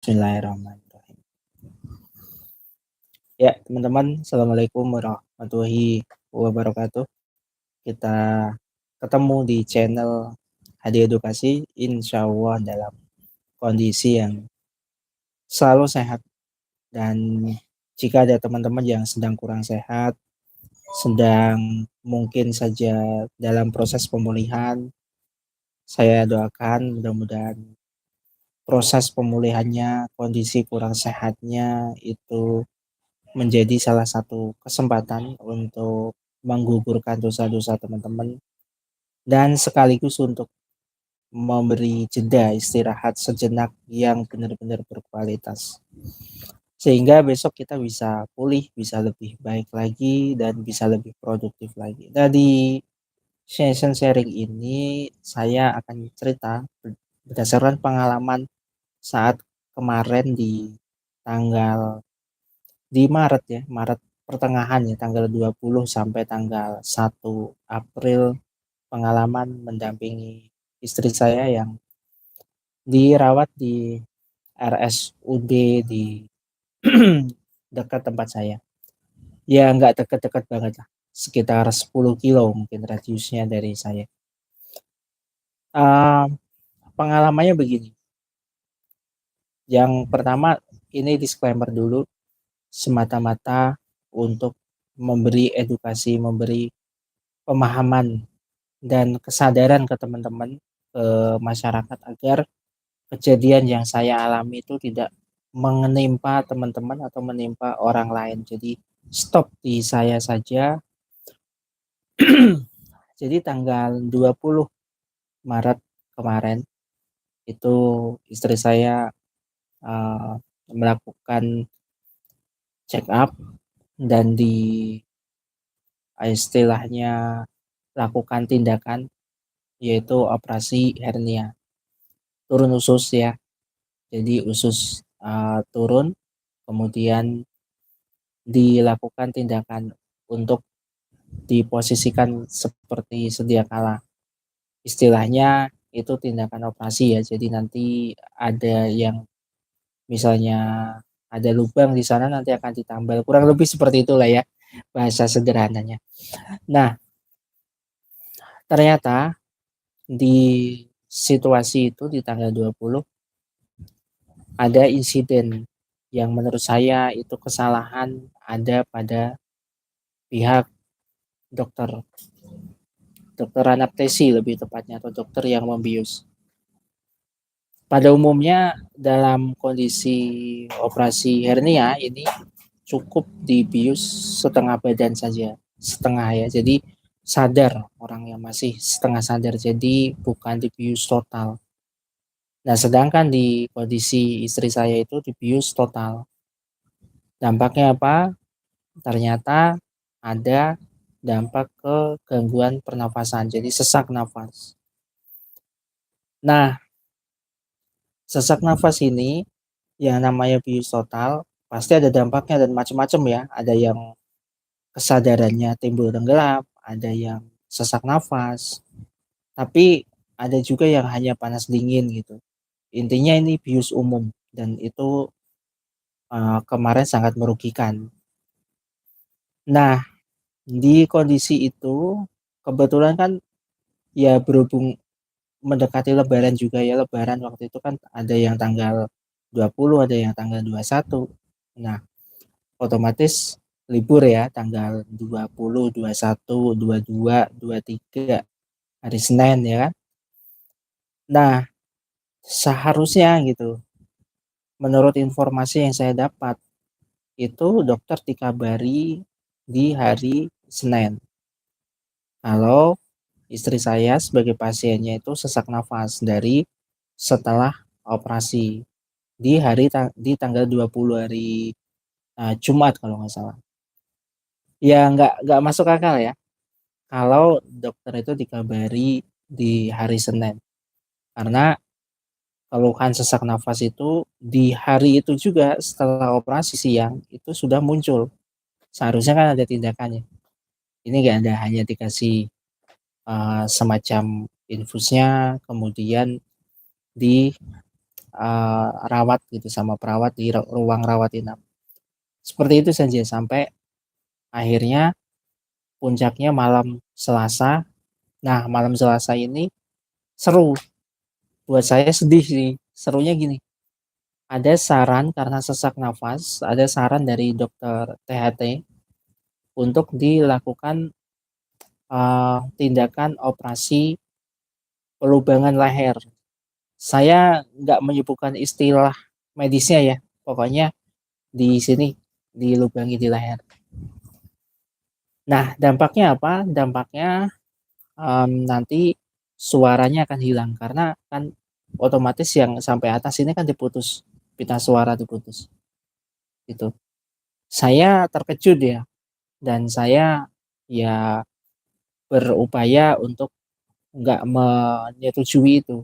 Bismillahirrahmanirrahim. Ya, teman-teman, Assalamualaikum warahmatullahi wabarakatuh. Kita ketemu di channel Hadi Edukasi, insya Allah dalam kondisi yang selalu sehat. Dan jika ada teman-teman yang sedang kurang sehat, sedang mungkin saja dalam proses pemulihan, saya doakan mudah-mudahan proses pemulihannya, kondisi kurang sehatnya itu menjadi salah satu kesempatan untuk menggugurkan dosa-dosa teman-teman dan sekaligus untuk memberi jeda istirahat sejenak yang benar-benar berkualitas sehingga besok kita bisa pulih, bisa lebih baik lagi dan bisa lebih produktif lagi. Nah, di session sharing ini saya akan cerita berdasarkan pengalaman saat kemarin tanggal di Maret ya, Maret pertengahan ya, tanggal 20 sampai tanggal 1 April, pengalaman mendampingi istri saya yang dirawat di RSUD di dekat tempat saya. Ya nggak dekat-dekat banget lah, sekitar 10 kilo mungkin radiusnya dari saya. Pengalamannya begini, yang pertama ini disclaimer dulu, semata-mata untuk memberi edukasi, memberi pemahaman dan kesadaran ke teman-teman, ke masyarakat agar kejadian yang saya alami itu tidak menimpa teman-teman atau menimpa orang lain. Jadi stop di saya saja. Jadi tanggal 20 Maret kemarin itu istri saya melakukan check up dan istilahnya lakukan tindakan yaitu operasi hernia turun usus ya. Jadi usus turun, kemudian dilakukan tindakan untuk diposisikan seperti sedia kala. Istilahnya itu tindakan operasi ya. Jadi nanti ada yang misalnya ada lubang di sana nanti akan ditambal. Kurang lebih seperti itulah ya bahasa sederhananya. Nah, ternyata di situasi itu di tanggal 20 ada insiden yang menurut saya itu kesalahan ada pada pihak dokter anestesi lebih tepatnya, atau dokter yang membius. Pada umumnya dalam kondisi operasi hernia ini cukup dibius setengah badan saja, setengah ya. Jadi sadar, orang yang masih setengah sadar, jadi bukan dibius total. Nah, sedangkan di kondisi istri saya itu dibius total. Dampaknya apa? Ternyata ada dampak ke gangguan pernafasan, jadi sesak nafas. Nah, sesak nafas ini yang namanya bius total pasti ada dampaknya dan macam-macam ya. Ada yang kesadarannya timbul tenggelam, ada yang sesak nafas, tapi ada juga yang hanya panas dingin gitu. Intinya ini bius umum dan itu kemarin sangat merugikan. Nah, di kondisi itu kebetulan kan ya berhubung mendekati lebaran juga ya, lebaran waktu itu kan ada yang tanggal 20, ada yang tanggal 21. Nah, otomatis libur ya tanggal 20, 21, 22, 23 hari Senin ya kan. Nah, seharusnya gitu. Menurut informasi yang saya dapat itu dokter dikabari di hari Senin. Kalau istri saya sebagai pasiennya itu sesak nafas dari setelah operasi di tanggal 20 hari Jumat kalau nggak salah. Ya nggak masuk akal ya kalau dokter itu dikabari di hari Senin. Karena keluhan sesak nafas itu di hari itu juga setelah operasi siang itu sudah muncul. Seharusnya kan ada tindakannya. Ini nggak ada, hanya dikasih semacam infusnya, kemudian rawat gitu sama perawat di ruang rawat inap. Seperti itu saja sampai akhirnya puncaknya malam Selasa. Nah, malam Selasa ini seru. Buat saya sedih sih. Serunya gini, ada saran karena sesak nafas, ada saran dari dokter THT untuk dilakukan tindakan operasi pelubangan leher. Saya nggak menyebutkan istilah medisnya ya, pokoknya di sini dilubangi di leher. Nah, dampaknya apa? Dampaknya nanti suaranya akan hilang karena kan otomatis yang sampai atas ini kan diputus, pita suara diputus. Itu. Saya terkejut ya, dan saya ya berupaya untuk nggak menyetujui itu.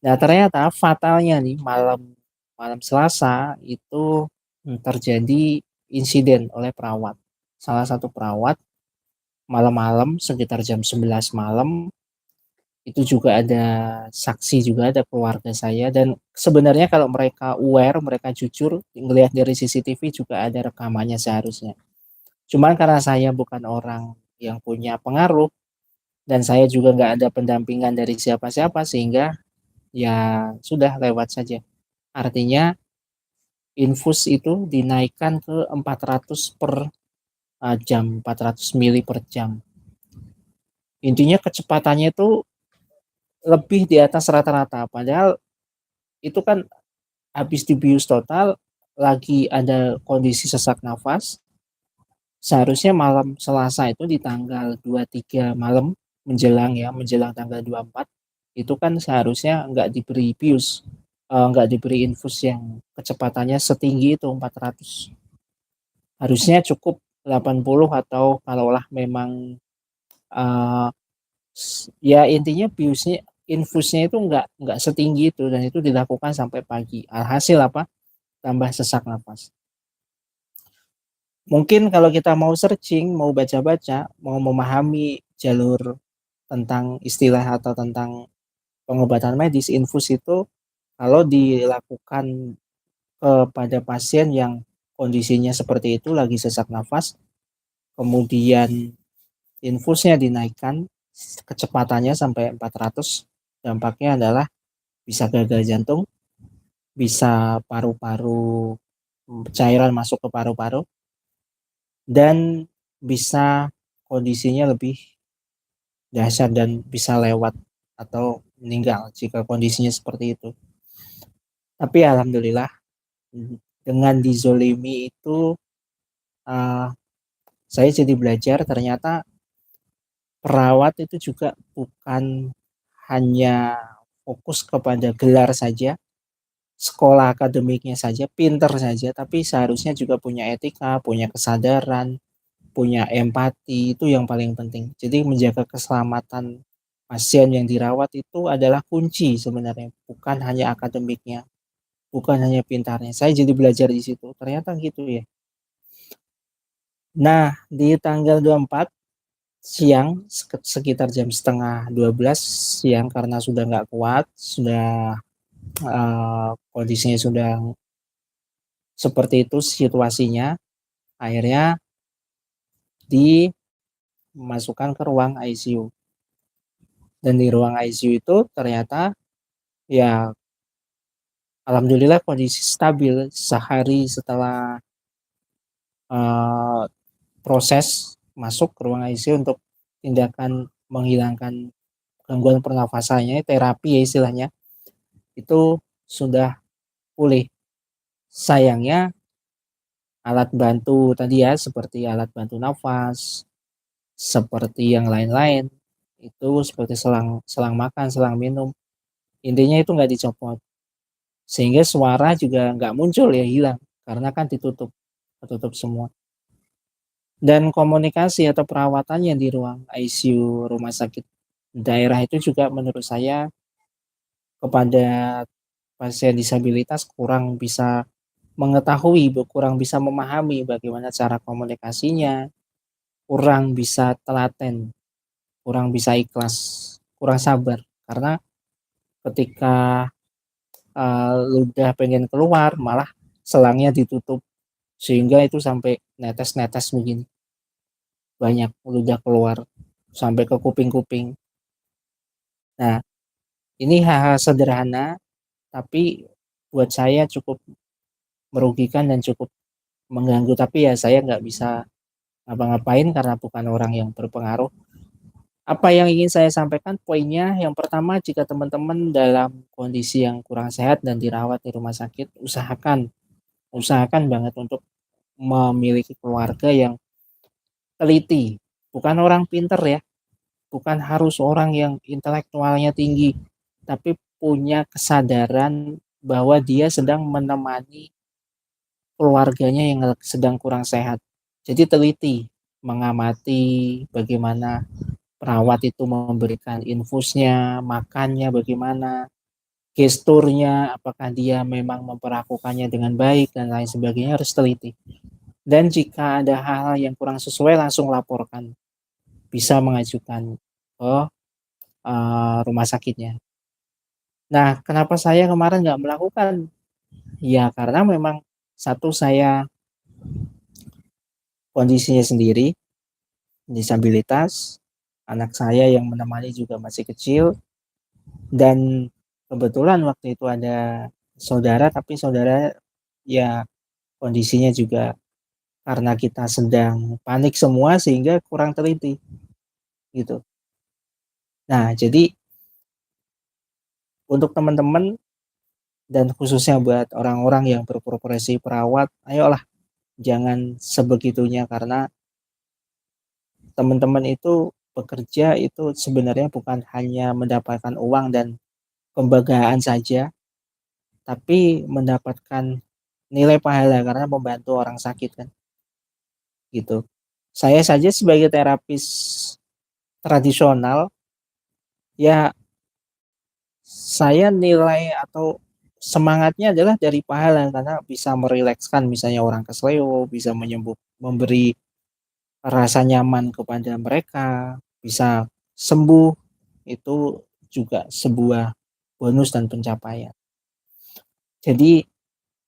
Nah, ternyata fatalnya nih malam malam Selasa itu terjadi insiden oleh perawat. Salah satu perawat malam-malam sekitar jam 11 malam itu juga ada saksi juga ada keluarga saya dan sebenarnya kalau mereka aware, mereka jujur ngelihat dari CCTV juga ada rekamannya seharusnya. Cuman karena saya bukan orang yang punya pengaruh dan saya juga nggak ada pendampingan dari siapa-siapa sehingga ya sudah lewat saja. Artinya infus itu dinaikkan ke 400 per jam, 400 mili per jam. Intinya kecepatannya itu lebih di atas rata-rata. Padahal itu kan habis dibius total, lagi ada kondisi sesak nafas. Seharusnya malam Selasa itu di tanggal 23 malam menjelang ya, menjelang tanggal 24 itu kan seharusnya nggak diberi bius, nggak diberi infus yang kecepatannya setinggi itu 400. Harusnya cukup 80 atau kalaulah memang uh, ya intinya biusnya infusnya itu nggak setinggi itu dan itu dilakukan sampai pagi. Alhasil apa? Tambah sesak nafas. Mungkin kalau kita mau searching, mau baca-baca, mau memahami jalur tentang istilah atau tentang pengobatan medis, infus itu kalau dilakukan kepada pasien yang kondisinya seperti itu lagi sesak nafas, kemudian infusnya dinaikkan kecepatannya sampai 400, dampaknya adalah bisa gagal jantung, bisa paru-paru cairan masuk ke paru-paru dan bisa kondisinya lebih dahsyat dan bisa lewat atau meninggal jika kondisinya seperti itu. Tapi alhamdulillah dengan dizolimi itu uh, saya jadi belajar ternyata perawat itu juga bukan hanya fokus kepada gelar saja, sekolah akademiknya saja, pinter saja, tapi seharusnya juga punya etika, punya kesadaran, punya empati, itu yang paling penting. Jadi menjaga keselamatan pasien yang dirawat itu adalah kunci sebenarnya, bukan hanya akademiknya, bukan hanya pintarnya. Saya jadi belajar di situ, ternyata gitu ya. Nah, di tanggal 24 siang sekitar jam setengah 12 siang karena sudah nggak kuat, sudah kondisinya sudah seperti itu situasinya, akhirnya dimasukkan ke ruang ICU. Dan di ruang ICU itu ternyata ya alhamdulillah kondisi stabil sehari setelah uh, proses masuk ke ruang ICU untuk tindakan menghilangkan gangguan pernafasannya, terapi ya istilahnya, itu sudah pulih. Sayangnya alat bantu tadi ya seperti alat bantu nafas, seperti yang lain-lain itu seperti selang selang makan, selang minum, intinya itu nggak dicopot sehingga suara juga nggak muncul ya hilang karena kan tertutup semua. Dan komunikasi atau perawatannya di ruang ICU rumah sakit daerah itu juga menurut saya kepada pasien disabilitas kurang bisa mengetahui, kurang bisa memahami bagaimana cara komunikasinya, kurang bisa telaten, kurang bisa ikhlas, kurang sabar. Karena ketika ludah pengen keluar, malah selangnya ditutup sehingga itu sampai netes-netes begini, banyak ludah keluar sampai ke kuping-kuping. Nah, ini hal-hal sederhana tapi buat saya cukup merugikan dan cukup mengganggu, tapi ya saya nggak bisa ngapa-ngapain karena bukan orang yang berpengaruh. Apa yang ingin saya sampaikan poinnya, yang pertama, jika teman-teman dalam kondisi yang kurang sehat dan dirawat di rumah sakit, usahakan banget untuk memiliki keluarga yang teliti, bukan orang pinter ya, bukan harus orang yang intelektualnya tinggi, tapi punya kesadaran bahwa dia sedang menemani keluarganya yang sedang kurang sehat. Jadi teliti, mengamati bagaimana perawat itu memberikan infusnya, makannya bagaimana, gesturnya, apakah dia memang memperlakukannya dengan baik dan lain sebagainya, harus teliti. Dan jika ada hal yang kurang sesuai, langsung laporkan. Bisa mengajukan ke rumah sakitnya. Nah, kenapa saya kemarin nggak melakukan? Ya, karena memang satu, saya kondisinya sendiri, disabilitas, anak saya yang menemani juga masih kecil, dan kebetulan waktu itu ada saudara, tapi saudara ya kondisinya juga karena kita sedang panik semua sehingga kurang teliti gitu. Nah, jadi untuk teman-teman dan khususnya buat orang-orang yang berprofesi perawat, ayolah jangan sebegitunya, karena teman-teman itu bekerja itu sebenarnya bukan hanya mendapatkan uang dan pembanggaan saja, tapi mendapatkan nilai pahala karena membantu orang sakit kan gitu. Saya saja sebagai terapis tradisional, ya saya nilai atau semangatnya adalah dari pahala karena bisa merilekskan misalnya orang kesleo, bisa memberi rasa nyaman kepada mereka, bisa sembuh, itu juga sebuah bonus dan pencapaian. Jadi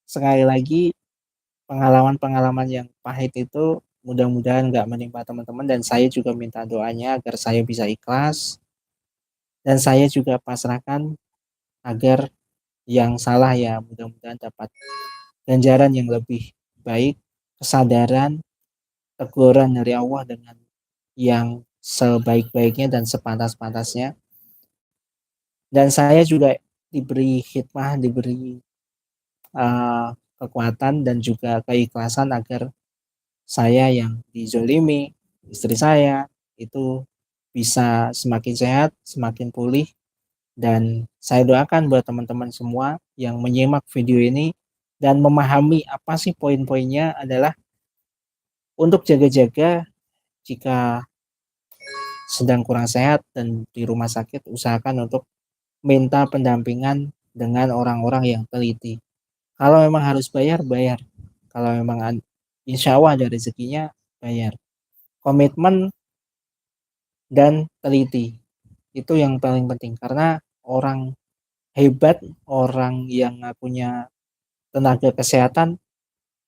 sekali lagi, pengalaman-pengalaman yang pahit itu mudah-mudahan nggak menimpa teman-teman, dan saya juga minta doanya agar saya bisa ikhlas, dan saya juga pasrahkan agar yang salah ya mudah-mudahan dapat ganjaran yang lebih baik, kesadaran, teguran dari Allah dengan yang sebaik-baiknya dan sepantas-pantasnya. Dan saya juga diberi hikmah, diberi kekuatan dan juga keikhlasan agar saya yang dizolimi, istri saya itu bisa semakin sehat, semakin pulih. Dan saya doakan buat teman-teman semua yang menyimak video ini dan memahami apa sih poin-poinnya, adalah untuk jaga-jaga jika sedang kurang sehat dan di rumah sakit, usahakan untuk minta pendampingan dengan orang-orang yang teliti. Kalau memang harus bayar, bayar. Kalau memang insya Allah ada rezekinya, bayar. Komitmen dan teliti, itu yang paling penting. Karena orang hebat, orang yang punya tenaga kesehatan,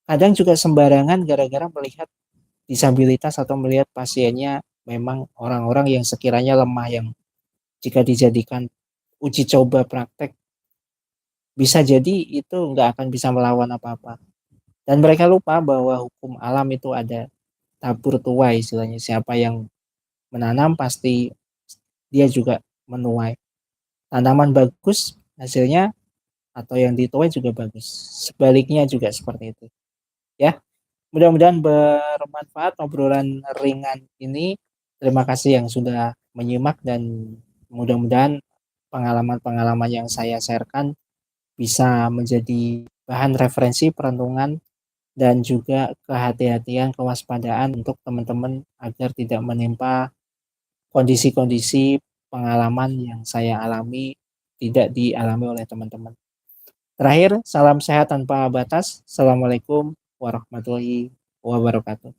kadang juga sembarangan gara-gara melihat disabilitas atau melihat pasiennya memang orang-orang yang sekiranya lemah, yang jika dijadikan uji coba praktek, bisa jadi itu nggak akan bisa melawan apa-apa. Dan mereka lupa bahwa hukum alam itu ada tabur tuai istilahnya. Siapa yang menanam pasti dia juga menuai. Tanaman bagus hasilnya, atau yang dituai juga bagus. Sebaliknya juga seperti itu. Ya, mudah-mudahan bermanfaat obrolan ringan ini. Terima kasih yang sudah menyimak, dan mudah-mudahan pengalaman-pengalaman yang saya sharekan bisa menjadi bahan referensi perenungan dan juga kehati-hatian, kewaspadaan untuk teman-teman agar tidak menimpa kondisi-kondisi pengalaman yang saya alami tidak dialami oleh teman-teman. Terakhir, salam sehat tanpa batas. Assalamualaikum warahmatullahi wabarakatuh.